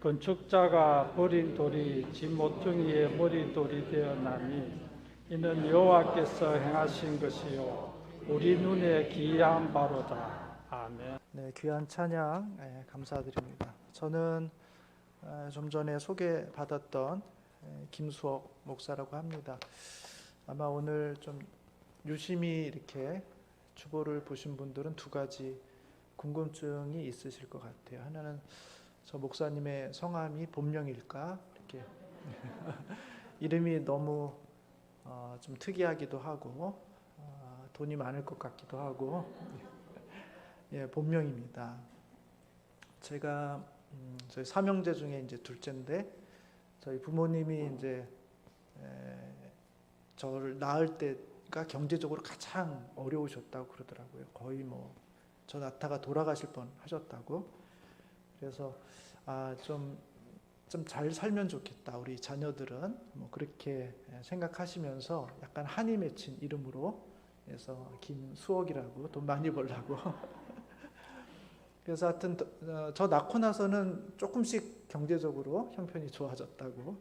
건축자가 버린 돌이 집 모퉁이의 머릿돌이 되었나니 이는 여호와께서 행하신 것이요 우리 눈에 기이한 바로다. 아멘. 네, 귀한 찬양 감사드립니다. 저는 좀 전에 소개받았던 김수옥 목사라고 합니다. 아마 오늘 좀 유심히 이렇게 주보를 보신 분들은 두 가지 궁금증이 있으실 것 같아요. 하나는 저 목사님의 성함이 본명일까? 이렇게 이름이 너무 좀 특이하기도 하고 돈이 많을 것 같기도 하고 예, 본명입니다. 제가 저희 삼형제 중에 이제 둘째인데 저희 부모님이 이제 저를 낳을 때가 경제적으로 가장 어려우셨다고 그러더라고요. 거의 뭐 저 낳다가 돌아가실 뻔 하셨다고. 그래서 좀 잘 살면 좋겠다. 우리 자녀들은 뭐 그렇게 생각하시면서 약간 한이 맺힌 이름으로 해서 김수옥이라고 돈 많이 벌라고. 그래서 하여튼 저 낳고 나서는 조금씩 경제적으로 형편이 좋아졌다고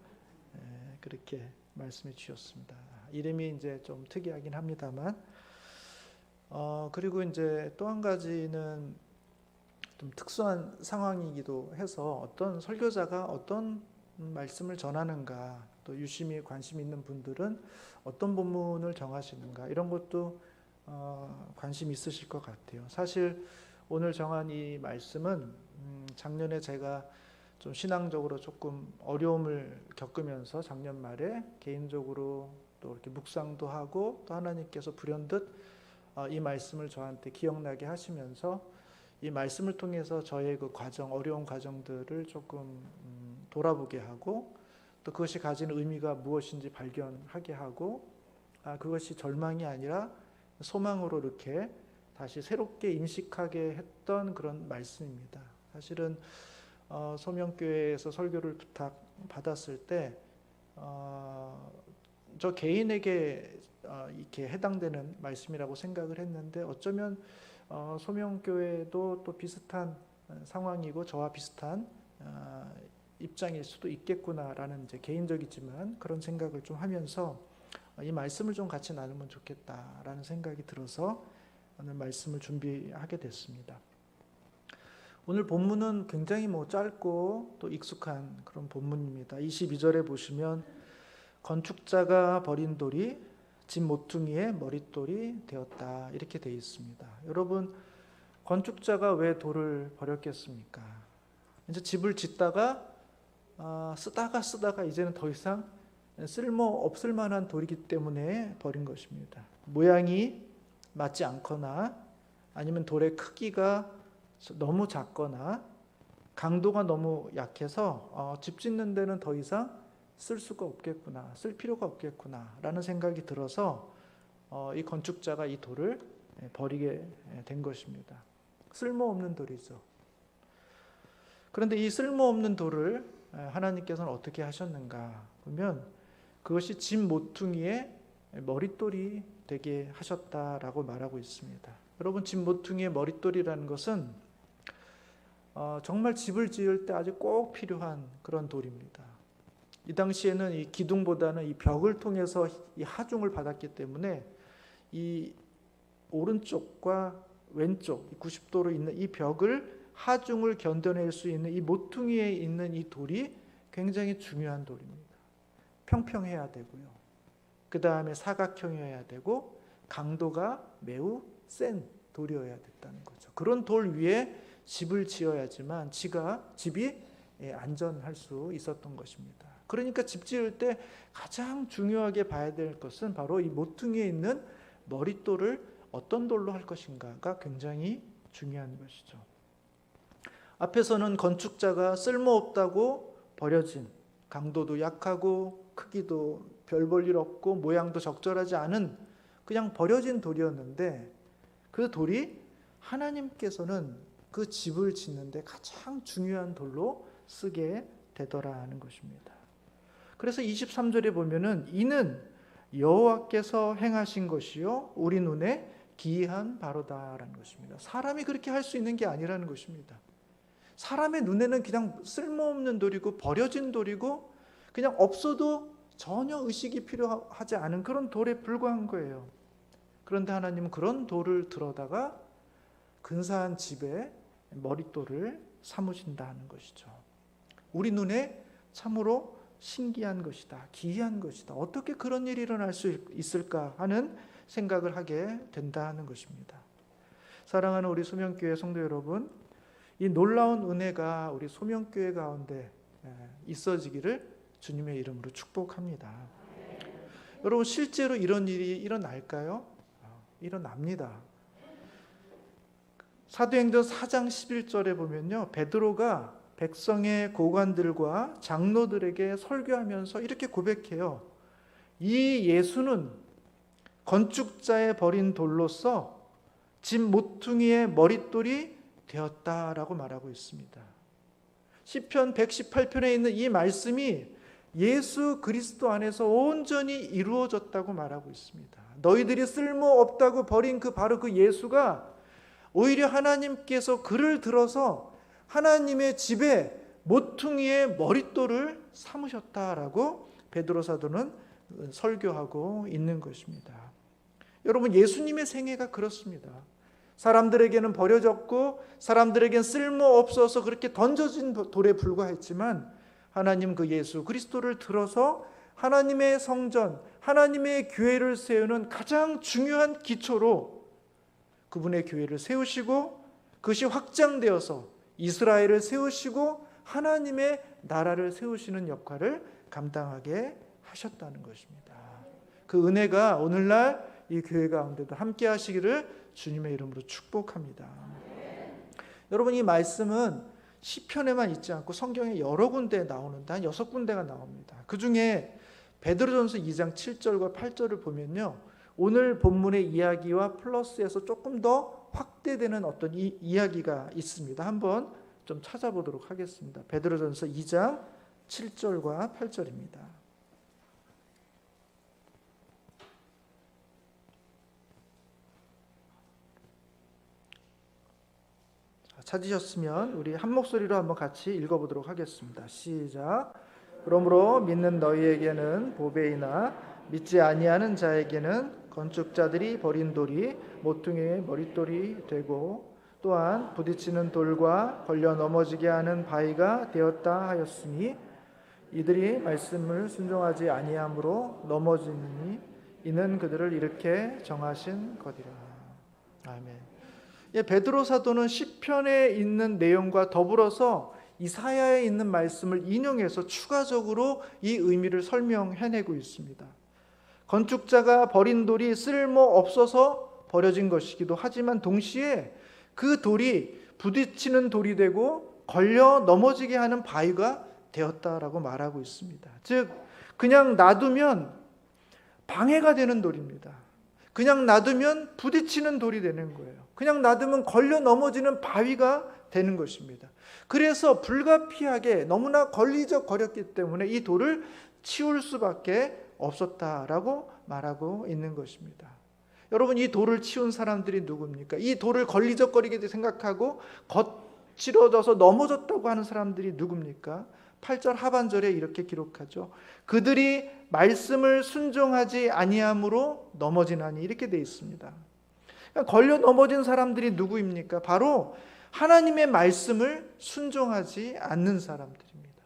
그렇게 말씀해 주셨습니다. 이름이 이제 좀 특이하긴 합니다만 그리고 이제 또 한 가지는 좀 특수한 상황이기도 해서 어떤 설교자가 어떤 말씀을 전하는가, 또 유심히 관심 있는 분들은 어떤 본문을 정하시는가, 이런 것도 관심 있으실 것 같아요. 사실 오늘 정한 이 말씀은 작년에 제가 좀 신앙적으로 조금 어려움을 겪으면서 작년 말에 개인적으로 또 이렇게 묵상도 하고 또 하나님께서 불현듯 이 말씀을 저한테 기억나게 하시면서 이 말씀을 통해서 저의 그 과정, 어려운 과정들을 조금 돌아보게 하고 또 그것이 가지는 의미가 무엇인지 발견하게 하고 그것이 절망이 아니라 소망으로 이렇게 다시 새롭게 인식하게 했던 그런 말씀입니다. 사실은 소명교회에서 설교를 부탁받았을 때 저 개인에게 이렇게 해당되는 말씀이라고 생각을 했는데 어쩌면 소명교회도 또 비슷한 상황이고 저와 비슷한 입장일 수도 있겠구나라는 이제 개인적이지만 그런 생각을 좀 하면서 이 말씀을 좀 같이 나누면 좋겠다라는 생각이 들어서 오늘 말씀을 준비하게 됐습니다. 오늘 본문은 굉장히 짧고 또 익숙한 그런 본문입니다. 22절에 보시면 건축자가 버린 돌이 집 모퉁이의 머릿돌이 되었다, 이렇게 되어 있습니다. 여러분, 건축자가 왜 돌을 버렸겠습니까? 이제 집을 짓다가 쓰다가 이제는 더 이상 쓸모 없을 만한 돌이기 때문에 버린 것입니다. 모양이 맞지 않거나 아니면 돌의 크기가 너무 작거나 강도가 너무 약해서 집 짓는 데는 더 이상 쓸 수가 없겠구나, 쓸 필요가 없겠구나 라는 생각이 들어서 이 건축자가 이 돌을 버리게 된 것입니다. 쓸모없는 돌이죠. 그런데 이 쓸모없는 돌을 하나님께서는 어떻게 하셨는가 보면 그것이 집 모퉁이의 머릿돌이 되게 하셨다라고 말하고 있습니다. 여러분, 집 모퉁이의 머릿돌이라는 것은 정말 집을 지을 때 아주 꼭 필요한 그런 돌입니다. 이 당시에는 이 기둥보다는 이 벽을 통해서 이 하중을 받았기 때문에 이 오른쪽과 왼쪽 90도로 있는 이 벽을 하중을 견뎌낼 수 있는 이 모퉁이에 있는 이 돌이 굉장히 중요한 돌입니다. 평평해야 되고요. 그 다음에 사각형이어야 되고 강도가 매우 센 돌이어야 됐다는 거죠. 그런 돌 위에 집을 지어야지만 집이 안전할 수 있었던 것입니다. 그러니까 집 지을 때 가장 중요하게 봐야 될 것은 바로 이 모퉁이에 있는 머릿돌을 어떤 돌로 할 것인가가 굉장히 중요한 것이죠. 앞에서는 건축자가 쓸모없다고 버려진, 강도도 약하고 크기도 별 볼 일 없고 모양도 적절하지 않은 그냥 버려진 돌이었는데 그 돌이 하나님께서는 그 집을 짓는데 가장 중요한 돌로 쓰게 되더라는 것입니다. 그래서 23절에 보면은 이는 여호와께서 행하신 것이요 우리 눈에 기이한 바로다라는 것입니다. 사람이 그렇게 할 수 있는 게 아니라는 것입니다. 사람의 눈에는 그냥 쓸모없는 돌이고 버려진 돌이고 그냥 없어도 전혀 의식이 필요하지 않은 그런 돌에 불과한 거예요. 그런데 하나님은 그런 돌을 들어다가 근사한 집에 머릿돌을 삼으신다는 것이죠. 우리 눈에 참으로 신기한 것이다, 기이한 것이다. 어떻게 그런 일이 일어날 수 있을까 하는 생각을 하게 된다는 것입니다. 사랑하는 우리 소명교회 성도 여러분, 이 놀라운 은혜가 우리 소명교회 가운데 있어지기를 주님의 이름으로 축복합니다. 여러분, 실제로 이런 일이 일어날까요? 일어납니다. 사도행전 4장 11절에 보면요, 베드로가 백성의 고관들과 장로들에게 설교하면서 이렇게 고백해요. 이 예수는 건축자의 버린 돌로서 집 모퉁이의 머릿돌이 되었다라고 말하고 있습니다. 시편 118편에 있는 이 말씀이 예수 그리스도 안에서 온전히 이루어졌다고 말하고 있습니다. 너희들이 쓸모없다고 버린 바로 그 예수가 오히려 하나님께서 그를 들어서 하나님의 집에 모퉁이의 머릿돌을 삼으셨다라고 베드로 사도는 설교하고 있는 것입니다. 여러분, 예수님의 생애가 그렇습니다. 사람들에게는 버려졌고 사람들에게는 쓸모없어서 그렇게 던져진 돌에 불과했지만 하나님 그 예수 그리스도를 들어서 하나님의 성전, 하나님의 교회를 세우는 가장 중요한 기초로 그분의 교회를 세우시고 그것이 확장되어서 이스라엘을 세우시고 하나님의 나라를 세우시는 역할을 감당하게 하셨다는 것입니다. 그 은혜가 오늘날 이 교회 가운데도 함께 하시기를 주님의 이름으로 축복합니다. 여러분, 이 말씀은 시편에만 있지 않고 성경에 여러 군데 나오는데 한 6군데가 나옵니다. 그 중에 베드로전서 2장 7절과 8절을 보면요, 오늘 본문의 이야기와 플러스해서 조금 더 확대되는 어떤 이야기가 있습니다. 한번 좀 찾아보도록 하겠습니다. 베드로전서 2장 7절과 8절입니다. 찾으셨으면 우리 한 목소리로 한번 같이 읽어보도록 하겠습니다. 시작. 그러므로 믿는 너희에게는 보배이나 믿지 아니하는 자에게는 건축자들이 버린 돌이 모퉁이의 머릿돌이 되고 또한 부딪히는 돌과 걸려 넘어지게 하는 바위가 되었다 하였으니 이들이 말씀을 순종하지 아니함으로 넘어지니 이는 그들을 이렇게 정하신 것이라. 아멘. 베드로 사도는 시편에 있는 내용과 더불어서 이사야에 있는 말씀을 인용해서 추가적으로 이 의미를 설명해내고 있습니다. 건축자가 버린 돌이 쓸모없어서 버려진 것이기도 하지만 동시에 그 돌이 부딪히는 돌이 되고 걸려 넘어지게 하는 바위가 되었다라고 말하고 있습니다. 즉 그냥 놔두면 방해가 되는 돌입니다. 그냥 놔두면 부딪히는 돌이 되는 거예요. 그냥 놔두면 걸려 넘어지는 바위가 되는 것입니다. 그래서 불가피하게 너무나 걸리적거렸기 때문에 이 돌을 치울 수밖에 없었다라고 말하고 있는 것입니다. 여러분, 이 돌을 치운 사람들이 누굽니까? 이 돌을 걸리적거리게 생각하고 거칠어져서 넘어졌다고 하는 사람들이 누굽니까? 8절 하반절에 이렇게 기록하죠. 그들이 말씀을 순종하지 아니함으로 넘어지나니, 이렇게 되어 있습니다. 그러니까 걸려 넘어진 사람들이 누구입니까? 바로 하나님의 말씀을 순종하지 않는 사람들입니다.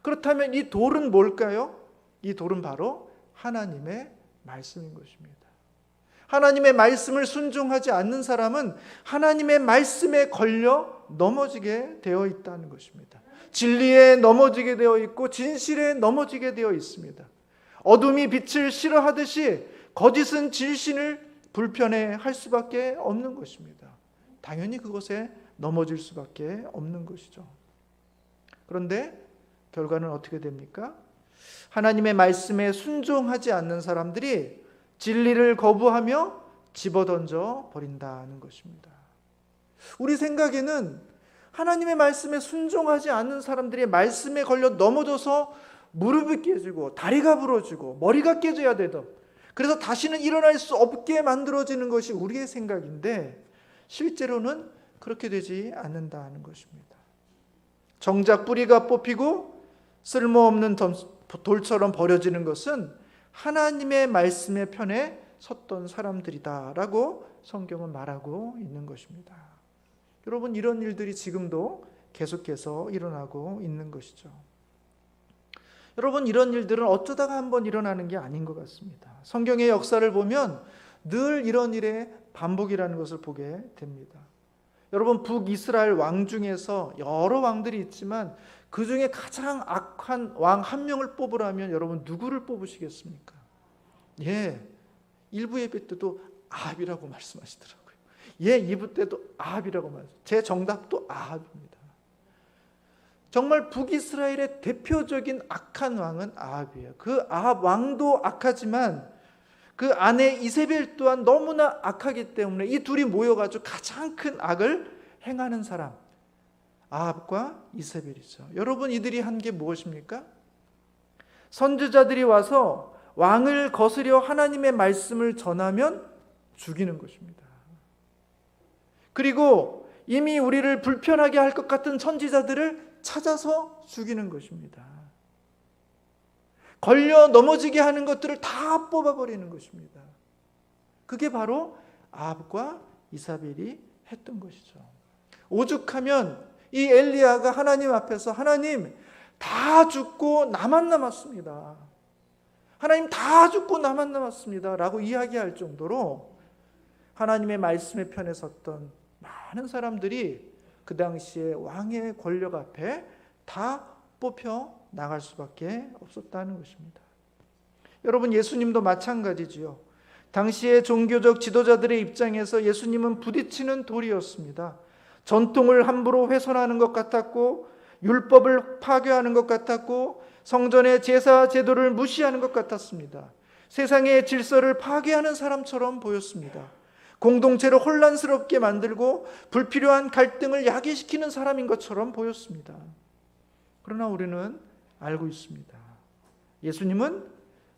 그렇다면 이 돌은 뭘까요? 이 돌은 바로 하나님의 말씀인 것입니다. 하나님의 말씀을 순종하지 않는 사람은 하나님의 말씀에 걸려 넘어지게 되어 있다는 것입니다. 진리에 넘어지게 되어 있고 진실에 넘어지게 되어 있습니다. 어둠이 빛을 싫어하듯이 거짓은 진실을 불편해할 수밖에 없는 것입니다. 당연히 그것에 넘어질 수밖에 없는 것이죠. 그런데 결과는 어떻게 됩니까? 하나님의 말씀에 순종하지 않는 사람들이 진리를 거부하며 집어던져 버린다는 것입니다. 우리 생각에는 하나님의 말씀에 순종하지 않는 사람들이 말씀에 걸려 넘어져서 무릎이 깨지고 다리가 부러지고 머리가 깨져야 되던, 그래서 다시는 일어날 수 없게 만들어지는 것이 우리의 생각인데 실제로는 그렇게 되지 않는다는 것입니다. 정작 뿌리가 뽑히고 쓸모없는 돌처럼 버려지는 것은 하나님의 말씀의 편에 섰던 사람들이다라고 성경은 말하고 있는 것입니다. 여러분, 이런 일들이 지금도 계속해서 일어나고 있는 것이죠. 여러분, 이런 일들은 어쩌다가 한번 일어나는 게 아닌 것 같습니다. 성경의 역사를 보면 늘 이런 일의 반복이라는 것을 보게 됩니다. 여러분, 북이스라엘 왕 중에서 여러 왕들이 있지만 그 중에 가장 악한 왕 한 명을 뽑으라면 여러분 누구를 뽑으시겠습니까? 예, 일부 예배 때도 아합이라고 말씀하시더라고요. 예, 2부 때도 아합이라고 말씀하시더라고요. 제 정답도 아합입니다. 정말 북이스라엘의 대표적인 악한 왕은 아합이에요. 그 아합 왕도 악하지만 그 아내 이세벨 또한 너무나 악하기 때문에 이 둘이 모여가지고 가장 큰 악을 행하는 사람, 아합과 이세벨이죠. 여러분, 이들이 한 게 무엇입니까? 선지자들이 와서 왕을 거스려 하나님의 말씀을 전하면 죽이는 것입니다. 그리고 이미 우리를 불편하게 할 것 같은 선지자들을 찾아서 죽이는 것입니다. 걸려 넘어지게 하는 것들을 다 뽑아버리는 것입니다. 그게 바로 아합과 이사벨이 했던 것이죠. 오죽하면 이 엘리야가 하나님 앞에서 하나님 다 죽고 나만 남았습니다. 하나님 다 죽고 나만 남았습니다. 라고 이야기할 정도로 하나님의 말씀의 편에 섰던 많은 사람들이 그 당시에 왕의 권력 앞에 다 뽑혀 나갈 수밖에 없었다는 것입니다. 여러분, 예수님도 마찬가지지요. 당시의 종교적 지도자들의 입장에서 예수님은 부딪히는 돌이었습니다. 전통을 함부로 훼손하는 것 같았고, 율법을 파괴하는 것 같았고, 성전의 제사 제도를 무시하는 것 같았습니다. 세상의 질서를 파괴하는 사람처럼 보였습니다. 공동체를 혼란스럽게 만들고 불필요한 갈등을 야기시키는 사람인 것처럼 보였습니다. 그러나 우리는 알고 있습니다. 예수님은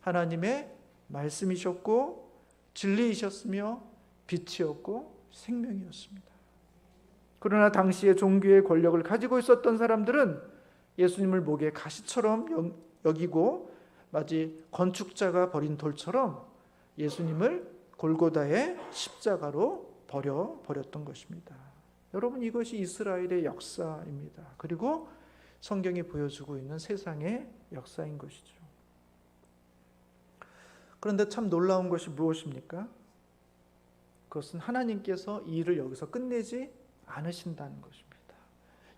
하나님의 말씀이셨고 진리이셨으며 빛이었고 생명이었습니다. 그러나 당시의 종교의 권력을 가지고 있었던 사람들은 예수님을 목에 가시처럼 여기고 마치 건축자가 버린 돌처럼 예수님을 골고다의 십자가로 버렸던 것입니다. 여러분, 이것이 이스라엘의 역사입니다. 그리고 성경이 보여주고 있는 세상의 역사인 것이죠. 그런데 참 놀라운 것이 무엇입니까? 그것은 하나님께서 이 일을 여기서 끝내지 않으신다는 것입니다.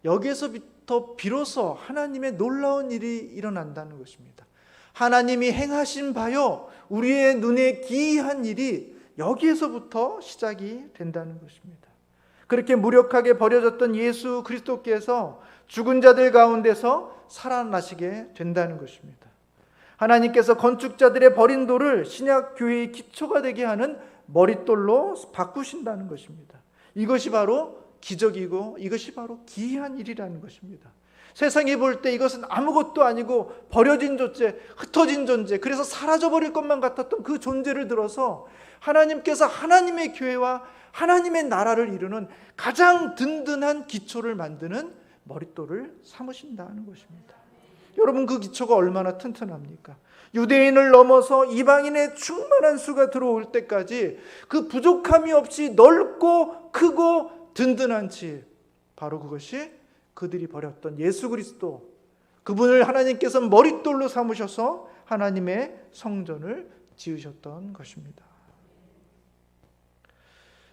여기에서부터 비로소 하나님의 놀라운 일이 일어난다는 것입니다. 하나님이 행하신 바요, 우리의 눈에 기이한 일이 여기에서부터 시작이 된다는 것입니다. 그렇게 무력하게 버려졌던 예수 그리스도께서 죽은 자들 가운데서 살아나시게 된다는 것입니다. 하나님께서 건축자들의 버린 돌을 신약 교회의 기초가 되게 하는 머릿돌로 바꾸신다는 것입니다. 이것이 바로 기적이고 이것이 바로 기이한 일이라는 것입니다. 세상이 볼 때 이것은 아무것도 아니고 버려진 존재, 흩어진 존재, 그래서 사라져버릴 것만 같았던 그 존재를 들어서 하나님께서 하나님의 교회와 하나님의 나라를 이루는 가장 든든한 기초를 만드는 머릿돌을 삼으신다는 것입니다. 여러분, 그 기초가 얼마나 튼튼합니까? 유대인을 넘어서 이방인의 충만한 수가 들어올 때까지 그 부족함이 없이 넓고 크고 든든한 집, 바로 그것이 그들이 버렸던 예수 그리스도, 그분을 하나님께서 머릿돌로 삼으셔서 하나님의 성전을 지으셨던 것입니다.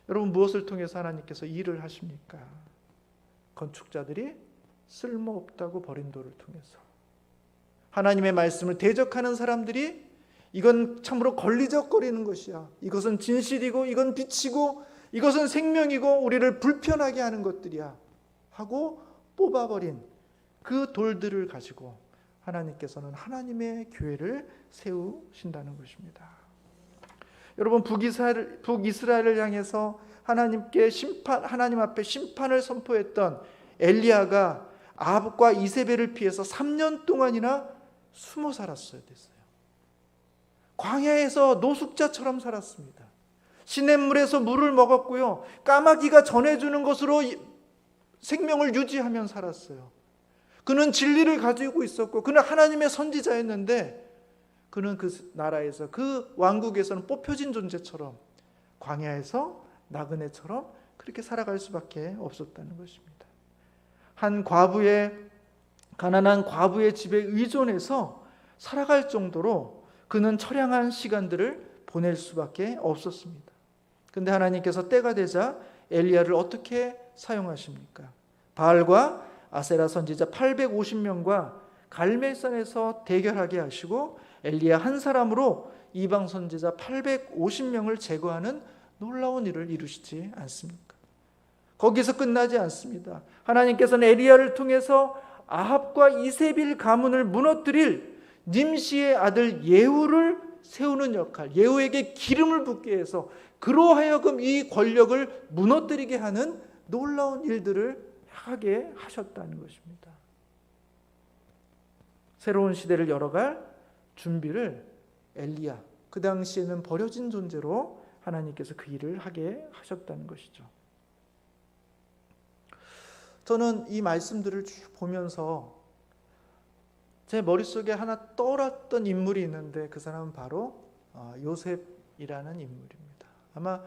여러분, 무엇을 통해서 하나님께서 일을 하십니까? 건축자들이 쓸모없다고 버린 돌을 통해서, 하나님의 말씀을 대적하는 사람들이 이건 참으로 걸리적거리는 것이야, 이것은 진실이고 이건 빛이고 이것은 생명이고 우리를 불편하게 하는 것들이야 하고 뽑아버린 그 돌들을 가지고 하나님께서는 하나님의 교회를 세우신다는 것입니다. 여러분, 북이스라엘을 향해서 하나님 앞에 심판을 선포했던 엘리야가 아합과 이세벨을 피해서 3년 동안이나 숨어 살았어야 됐어요. 광야에서 노숙자처럼 살았습니다. 시냇물에서 물을 먹었고요, 까마귀가 전해주는 것으로 생명을 유지하며 살았어요. 그는 진리를 가지고 있었고 그는 하나님의 선지자였는데 그는 그 나라에서 그 왕국에서는 뽑혀진 존재처럼 광야에서 나그네처럼 그렇게 살아갈 수밖에 없었다는 것입니다. 한 가난한 과부의 집에 의존해서 살아갈 정도로 그는 처량한 시간들을 보낼 수밖에 없었습니다. 근데 하나님께서 때가 되자 엘리야를 어떻게 사용하십니까? 바알과 아세라 선지자 850명과 갈멜산에서 대결하게 하시고 엘리야 한 사람으로 이방 선지자 850명을 제거하는 놀라운 일을 이루시지 않습니까? 거기서 끝나지 않습니다. 하나님께서는 엘리야를 통해서 아합과 이세벨 가문을 무너뜨릴 님시의 아들 예후를 세우는 역할, 예후에게 기름을 붓게 해서 그로 하여금 이 권력을 무너뜨리게 하는 놀라운 일들을 하게 하셨다는 것입니다. 새로운 시대를 열어갈 준비를 엘리야, 그 당시에는 버려진 존재로 하나님께서 그 일을 하게 하셨다는 것이죠. 저는 이 말씀들을 쭉 보면서 제 머릿속에 하나 떠올랐던 인물이 있는데 그 사람은 바로 요셉이라는 인물입니다. 아마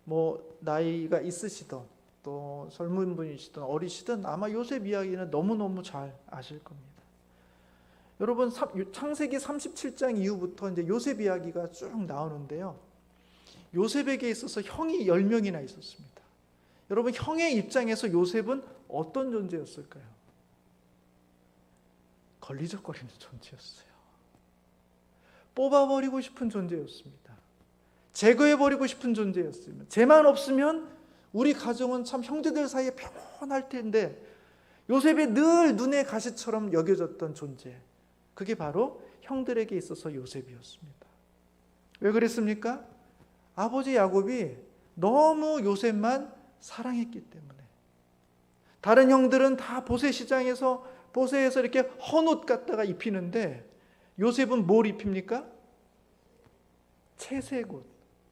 뭐 나이가 있으시던 또 젊은 분이시든 어리시든 아마 요셉 이야기는 너무너무 잘 아실 겁니다. 여러분 창세기 37장 이후부터 이제 요셉 이야기가 쭉 나오는데요. 요셉에게 있어서 형이 10명이나 있었습니다. 여러분 형의 입장에서 요셉은 어떤 존재였을까요? 걸리적거리는 존재였어요. 뽑아버리고 싶은 존재였습니다. 제거해버리고 싶은 존재였습니다. 쟤만 없으면 우리 가정은 참 형제들 사이에 평온할 텐데 요셉이 늘 눈의 가시처럼 여겨졌던 존재, 그게 바로 형들에게 있어서 요셉이었습니다. 왜 그랬습니까? 아버지 야곱이 너무 요셉만 사랑했기 때문에. 다른 형들은 다 보세시장에서 보세에서 이렇게 헌옷 갖다가 입히는데 요셉은 뭘 입힙니까? 채색 옷,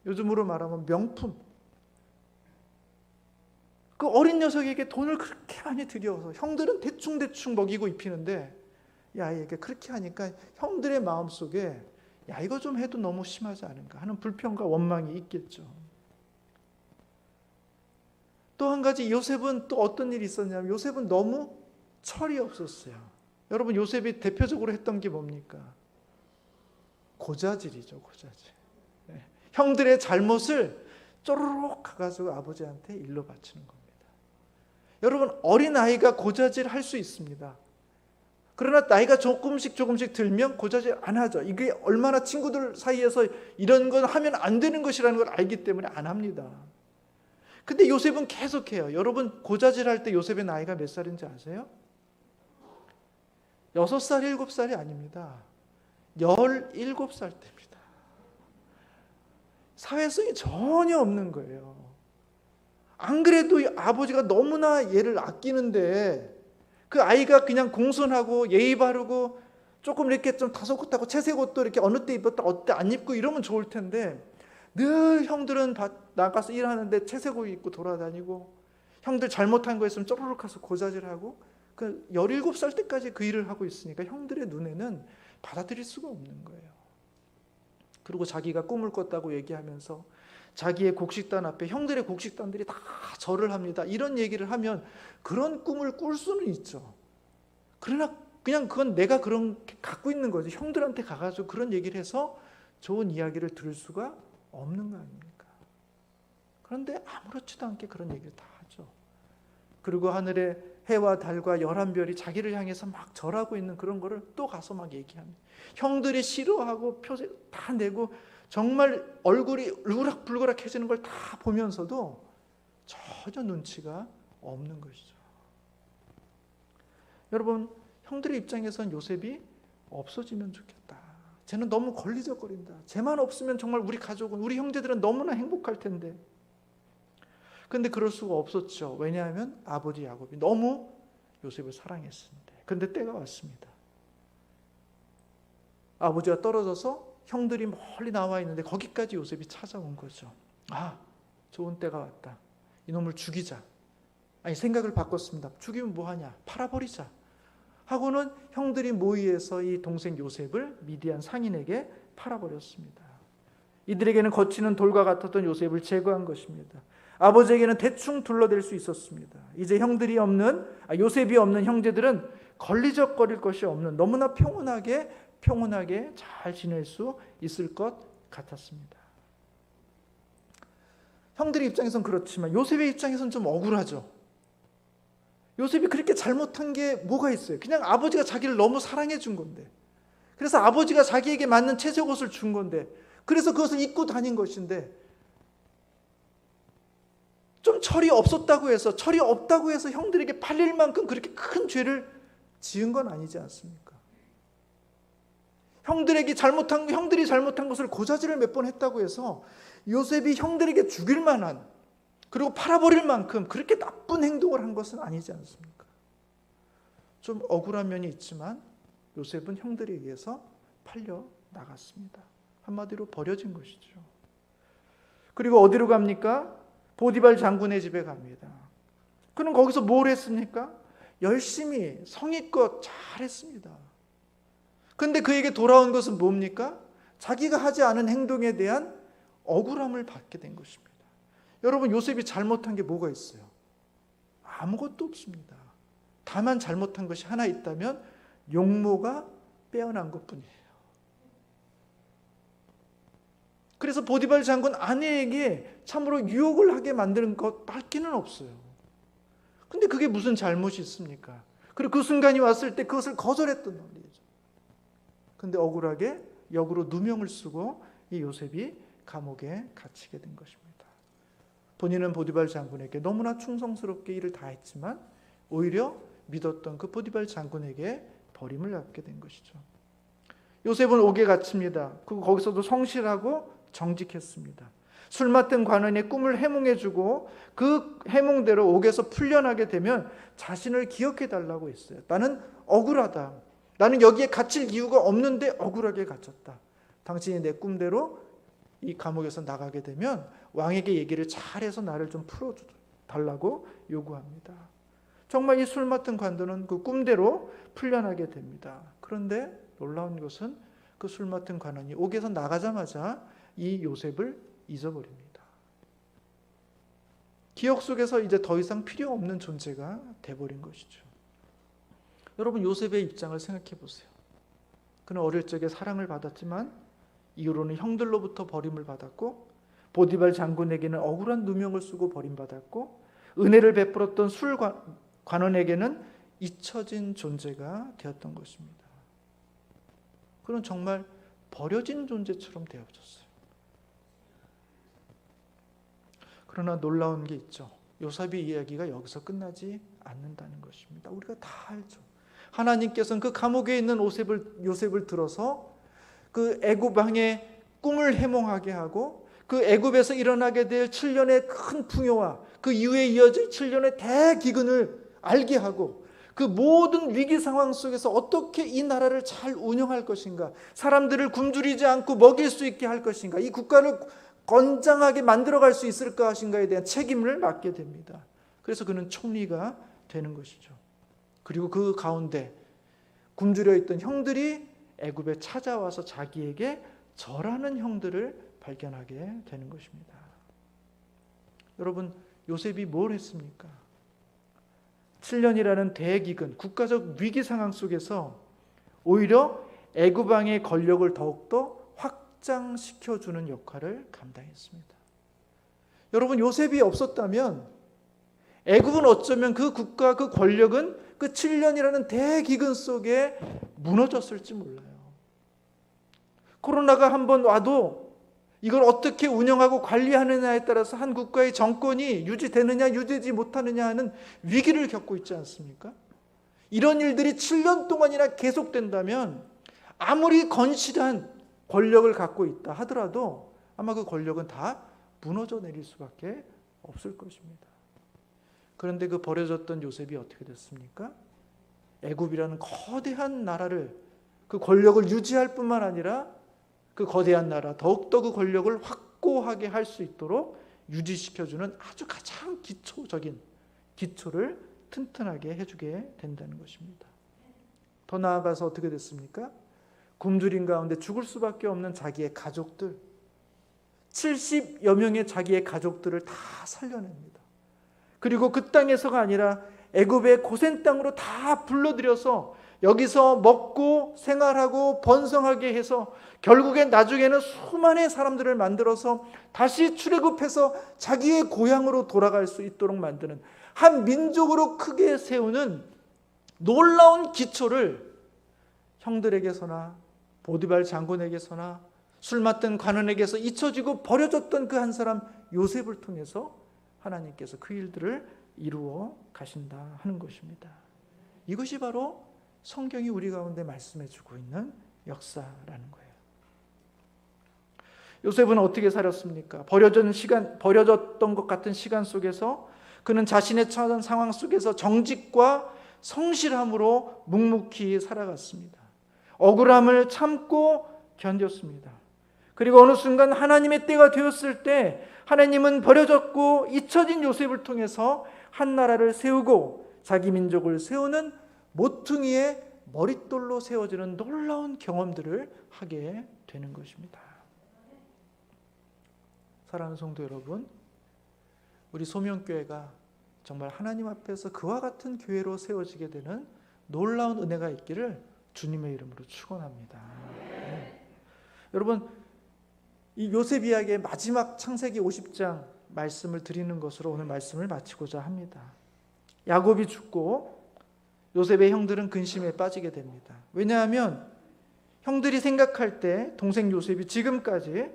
요즘으로 말하면 명품. 그 어린 녀석에게 돈을 그렇게 많이 들여서 형들은 대충대충 먹이고 입히는데 이 아이에게 그렇게 하니까 형들의 마음속에 야 이거 좀 해도 너무 심하지 않은가 하는 불평과 원망이 있겠죠. 또 한 가지 요셉은 또 어떤 일이 있었냐면 요셉은 너무 철이 없었어요. 여러분 요셉이 대표적으로 했던 게 뭡니까? 고자질이죠. 고자질. 네. 형들의 잘못을 쪼르륵 가가지고 아버지한테 일러 바치는 겁니다. 여러분 어린아이가 고자질 할 수 있습니다. 그러나 나이가 조금씩 들면 고자질 안 하죠. 이게 얼마나 친구들 사이에서 이런 건 하면 안 되는 것이라는 걸 알기 때문에 안 합니다. 근데 요셉은 계속해요. 여러분 고자질 할 때 요셉의 나이가 몇 살인지 아세요? 6살, 7살이 아닙니다. 17살 때입니다. 사회성이 전혀 없는 거예요. 안 그래도 아버지가 너무나 얘를 아끼는데 그 아이가 그냥 공손하고 예의 바르고 조금 이렇게 좀 다소곳하고 채색 옷도 이렇게 어느 때 입었다 어느 때 안 입고 이러면 좋을 텐데 늘 형들은 나가서 일하는데 채색 옷 입고 돌아다니고 형들 잘못한 거 있으면 쪼르륵 가서 고자질하고 그 17살 때까지 그 일을 하고 있으니까 형들의 눈에는 받아들일 수가 없는 거예요. 그리고 자기가 꿈을 꿨다고 얘기하면서 자기의 곡식단 앞에 형들의 곡식단들이 다 절을 합니다. 이런 얘기를 하면 그런 꿈을 꿀 수는 있죠. 그러나 그냥 그건 내가 그런 갖고 있는 거지. 형들한테 가가지고 그런 얘기를 해서 좋은 이야기를 들을 수가 없는 거 아닙니까? 그런데 아무렇지도 않게 그런 얘기를 다 하죠. 그리고 하늘에 해와 달과 11별이 자기를 향해서 막 절하고 있는 그런 거를 또 가서 막 얘기합니다. 형들이 싫어하고 표세 다 내고 정말 얼굴이 울그락불그락해지는 걸 다 보면서도 전혀 눈치가 없는 것이죠. 여러분 형들의 입장에선 요셉이 없어지면 좋겠다. 쟤는 너무 걸리적거린다. 쟤만 없으면 정말 우리 가족은 우리 형제들은 너무나 행복할 텐데. 근데 그럴 수가 없었죠. 왜냐하면 아버지 야곱이 너무 요셉을 사랑했는데. 근데 때가 왔습니다. 아버지가 떨어져서 형들이 멀리 나와 있는데 거기까지 요셉이 찾아온 거죠. 아, 좋은 때가 왔다. 이놈을 죽이자. 아니 생각을 바꿨습니다. 죽이면 뭐하냐? 팔아버리자. 하고는 형들이 모의해서 이 동생 요셉을 미디안 상인에게 팔아버렸습니다. 이들에게는 거치는 돌과 같았던 요셉을 제거한 것입니다. 아버지에게는 대충 둘러댈 수 있었습니다. 이제 요셉이 없는 형제들은 걸리적거릴 것이 없는 너무나 평온하게 잘 지낼 수 있을 것 같았습니다. 형들의 입장에선 그렇지만 요셉의 입장에선 좀 억울하죠. 요셉이 그렇게 잘못한 게 뭐가 있어요? 그냥 아버지가 자기를 너무 사랑해 준 건데, 그래서 아버지가 자기에게 맞는 채색 옷을 준 건데, 그래서 그것을 입고 다닌 것인데, 좀 철이 없다고 해서 형들에게 팔릴 만큼 그렇게 큰 죄를 지은 건 아니지 않습니까? 형들이 잘못한 것을 고자질을 몇 번 했다고 해서 요셉이 형들에게 죽일 만한, 그리고 팔아버릴 만큼 그렇게 나쁜 행동을 한 것은 아니지 않습니까? 좀 억울한 면이 있지만 요셉은 형들에 의해서 팔려 나갔습니다. 한마디로 버려진 것이죠. 그리고 어디로 갑니까? 보디발 장군의 집에 갑니다. 그는 거기서 뭘 했습니까? 열심히 성의껏 잘했습니다. 그런데 그에게 돌아온 것은 뭡니까? 자기가 하지 않은 행동에 대한 억울함을 받게 된 것입니다. 여러분, 요셉이 잘못한 게 뭐가 있어요? 아무것도 없습니다. 다만 잘못한 것이 하나 있다면 용모가 빼어난 것뿐이에요. 그래서 보디발 장군 아내에게 참으로 유혹을 하게 만드는 것밖에는 없어요. 근데 그게 무슨 잘못이 있습니까? 그리고 그 순간이 왔을 때 그것을 거절했던 말이죠. 근데 억울하게 역으로 누명을 쓰고 이 요셉이 감옥에 갇히게 된 것입니다. 본인은 보디발 장군에게 너무나 충성스럽게 일을 다했지만 오히려 믿었던 그 보디발 장군에게 버림을 받게 된 것이죠. 요셉은 옥에 갇힙니다. 거기서도 성실하고 정직했습니다. 술 맡은 관원의 꿈을 해몽해주고 그 해몽대로 옥에서 풀려나게 되면 자신을 기억해달라고 했어요. 나는 억울하다. 나는 여기에 갇힐 이유가 없는데 억울하게 갇혔다. 당신이 내 꿈대로 이 감옥에서 나가게 되면 왕에게 얘기를 잘해서 나를 좀 풀어달라고 요구합니다. 정말 이 술 맡은 관원은 그 꿈대로 풀려나게 됩니다. 그런데 놀라운 것은 그 술 맡은 관원이 옥에서 나가자마자 이 요셉을 잊어버립니다. 기억 속에서 이제 더 이상 필요 없는 존재가 돼버린 것이죠. 여러분, 요셉의 입장을 생각해 보세요. 그는 어릴 적에 사랑을 받았지만 이후로는 형들로부터 버림을 받았고, 보디발 장군에게는 억울한 누명을 쓰고 버림받았고, 은혜를 베풀었던 술 관원에게는 잊혀진 존재가 되었던 것입니다. 그는 정말 버려진 존재처럼 되어졌어요. 그러나 놀라운 게 있죠. 요셉의 이야기가 여기서 끝나지 않는다는 것입니다. 우리가 다 알죠. 하나님께서는 그 감옥에 있는 요셉을 들어서 그 애굽 왕의 꿈을 해몽하게 하고, 그 애굽에서 일어나게 될 7년의 큰 풍요와 그 이후에 이어질 7년의 대기근을 알게 하고, 그 모든 위기 상황 속에서 어떻게 이 나라를 잘 운영할 것인가, 사람들을 굶주리지 않고 먹일 수 있게 할 것인가, 이 국가를 건장하게 만들어갈 수 있을 것인가에 대한 책임을 맡게 됩니다. 그래서 그는 총리가 되는 것이죠. 그리고 그 가운데 굶주려 있던 형들이 애굽에 찾아와서 자기에게 절하는 형들을 발견하게 되는 것입니다. 여러분, 요셉이 뭘 했습니까? 7년이라는 대기근, 국가적 위기 상황 속에서 오히려 애굽 왕의 권력을 더욱더 확장시켜주는 역할을 감당했습니다. 여러분, 요셉이 없었다면 애굽은 어쩌면 그 국가, 그 권력은 그 7년이라는 대기근 속에 무너졌을지 몰라요. 코로나가 한번 와도 이걸 어떻게 운영하고 관리하느냐에 따라서 한 국가의 정권이 유지되느냐 유지되지 못하느냐 하는 위기를 겪고 있지 않습니까? 이런 일들이 7년 동안이나 계속된다면 아무리 건실한 권력을 갖고 있다 하더라도 아마 그 권력은 다 무너져 내릴 수밖에 없을 것입니다. 그런데 그 버려졌던 요셉이 어떻게 됐습니까? 애굽이라는 거대한 나라를, 그 권력을 유지할 뿐만 아니라 그 거대한 나라, 더욱더 그 권력을 확고하게 할 수 있도록 유지시켜주는 아주 가장 기초적인 기초를 튼튼하게 해주게 된다는 것입니다. 더 나아가서 어떻게 됐습니까? 굶주린 가운데 죽을 수밖에 없는 자기의 가족들, 70여 명의 자기의 가족들을 다 살려냅니다. 그리고 그 땅에서가 아니라 애굽의 고센 땅으로 다 불러들여서 여기서 먹고 생활하고 번성하게 해서 결국에 나중에는 수많은 사람들을 만들어서 다시 출애굽해서 자기의 고향으로 돌아갈 수 있도록 만드는, 한 민족으로 크게 세우는 놀라운 기초를 형들에게서나 보디발 장군에게서나 술 맡던 관원에게서 잊혀지고 버려졌던 그 한 사람 요셉을 통해서 하나님께서 그 일들을 이루어 가신다 하는 것입니다. 이것이 바로 성경이 우리 가운데 말씀해 주고 있는 역사라는 거예요. 요셉은 어떻게 살았습니까? 버려졌던 것 같은 시간 속에서 그는 자신의 처한 상황 속에서 정직과 성실함으로 묵묵히 살아갔습니다. 억울함을 참고 견뎠습니다. 그리고 어느 순간 하나님의 때가 되었을 때 하나님은 버려졌고 잊혀진 요셉을 통해서 한 나라를 세우고 자기 민족을 세우는 모퉁이의 머릿돌로 세워지는 놀라운 경험들을 하게 되는 것입니다. 사랑하는 성도 여러분, 우리 소명교회가 정말 하나님 앞에서 그와 같은 교회로 세워지게 되는 놀라운 은혜가 있기를 주님의 이름으로 축원합니다. 네. 여러분, 이 요셉 이야기의 마지막 창세기 50장 말씀을 드리는 것으로 오늘 말씀을 마치고자 합니다. 야곱이 죽고 요셉의 형들은 근심에 빠지게 됩니다. 왜냐하면 형들이 생각할 때 동생 요셉이 지금까지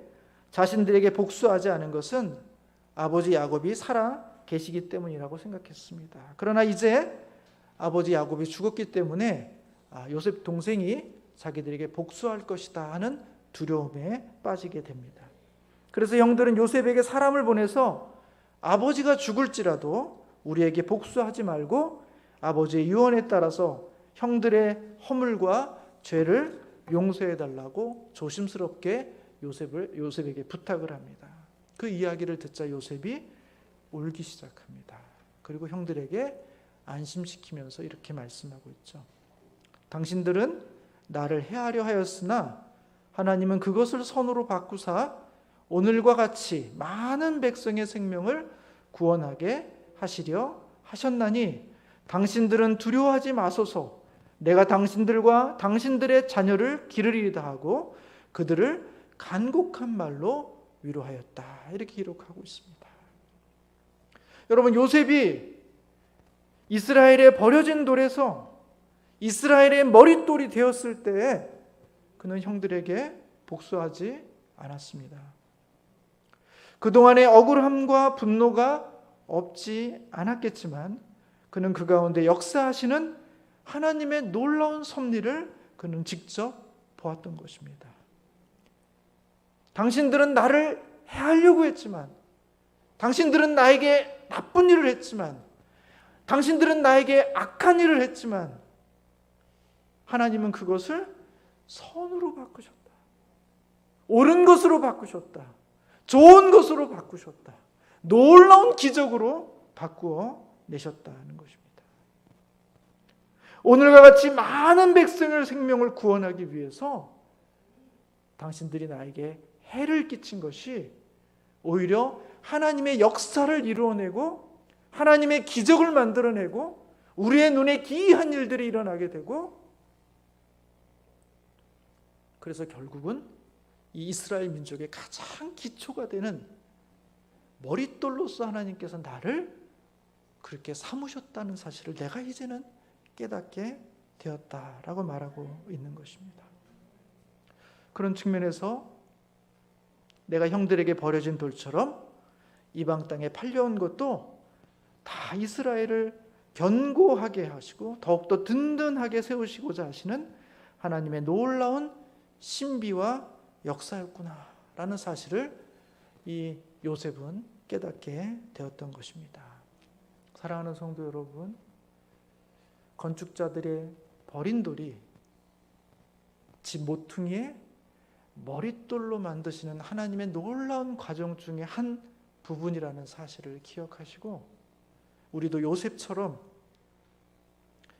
자신들에게 복수하지 않은 것은 아버지 야곱이 살아 계시기 때문이라고 생각했습니다. 그러나 이제 아버지 야곱이 죽었기 때문에 요셉 동생이 자기들에게 복수할 것이다 하는 두려움에 빠지게 됩니다. 그래서 형들은 요셉에게 사람을 보내서 아버지가 죽을지라도 우리에게 복수하지 말고 아버지의 유언에 따라서 형들의 허물과 죄를 용서해 달라고 조심스럽게 요셉에게 부탁을 합니다. 그 이야기를 듣자 요셉이 울기 시작합니다. 그리고 형들에게 안심시키면서 이렇게 말씀하고 있죠. 당신들은 나를 해하려 하였으나 하나님은 그것을 선으로 바꾸사 오늘과 같이 많은 백성의 생명을 구원하게 하시려 하셨나니 당신들은 두려워하지 마소서. 내가 당신들과 당신들의 자녀를 기르리이다 하고 그들을 간곡한 말로 위로하였다. 이렇게 기록하고 있습니다. 여러분, 요셉이 이스라엘의 버려진 돌에서 이스라엘의 머릿돌이 되었을 때 그는 형들에게 복수하지 않았습니다. 그동안의 억울함과 분노가 없지 않았겠지만 그는 그 가운데 역사하시는 하나님의 놀라운 섭리를 그는 직접 보았던 것입니다. 당신들은 나를 해하려고 했지만, 당신들은 나에게 나쁜 일을 했지만, 당신들은 나에게 악한 일을 했지만 하나님은 그것을 선으로 바꾸셨다. 옳은 것으로 바꾸셨다. 좋은 것으로 바꾸셨다. 놀라운 기적으로 바꾸어 내셨다는 것입니다. 오늘과 같이 많은 백성의 생명을 구원하기 위해서 당신들이 나에게 해를 끼친 것이 오히려 하나님의 역사를 이루어내고 하나님의 기적을 만들어내고 우리의 눈에 기이한 일들이 일어나게 되고, 그래서 결국은 이 이스라엘 민족의 가장 기초가 되는 머릿돌로서 하나님께서 나를 그렇게 삼으셨다는 사실을 내가 이제는 깨닫게 되었다라고 말하고 있는 것입니다. 그런 측면에서 내가 형들에게 버려진 돌처럼 이방 땅에 팔려온 것도 다 이스라엘을 견고하게 하시고 더욱더 든든하게 세우시고자 하시는 하나님의 놀라운 신비와 역사였구나라는 사실을 이 요셉은 깨닫게 되었던 것입니다. 사랑하는 성도 여러분, 건축자들의 버린 돌이 집 모퉁이에 머릿돌로 만드시는 하나님의 놀라운 과정 중에 한 부분이라는 사실을 기억하시고, 우리도 요셉처럼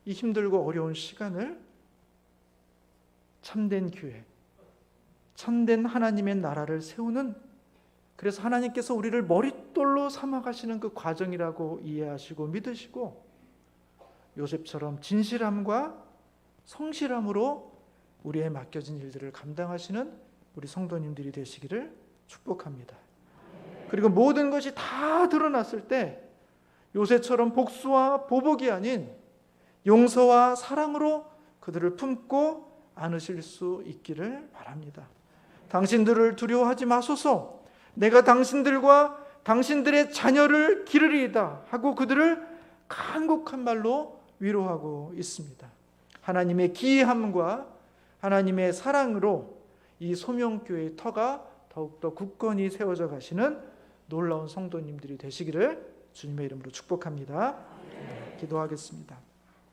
이 힘들고 어려운 시간을 참된 교회, 참된 하나님의 나라를 세우는, 그래서 하나님께서 우리를 머릿돌로 삼아가시는 그 과정이라고 이해하시고 믿으시고 요셉처럼 진실함과 성실함으로 우리의 맡겨진 일들을 감당하시는 우리 성도님들이 되시기를 축복합니다. 그리고 모든 것이 다 드러났을 때 요셉처럼 복수와 보복이 아닌 용서와 사랑으로 그들을 품고 안으실 수 있기를 바랍니다. 당신들을 두려워하지 마소서, 내가 당신들과 당신들의 자녀를 기르리이다 하고 그들을 간곡한 말로 위로하고 있습니다. 하나님의 기이함과 하나님의 사랑으로 이 소명교회의 터가 더욱더 굳건히 세워져 가시는 놀라운 성도님들이 되시기를 주님의 이름으로 축복합니다. 기도하겠습니다.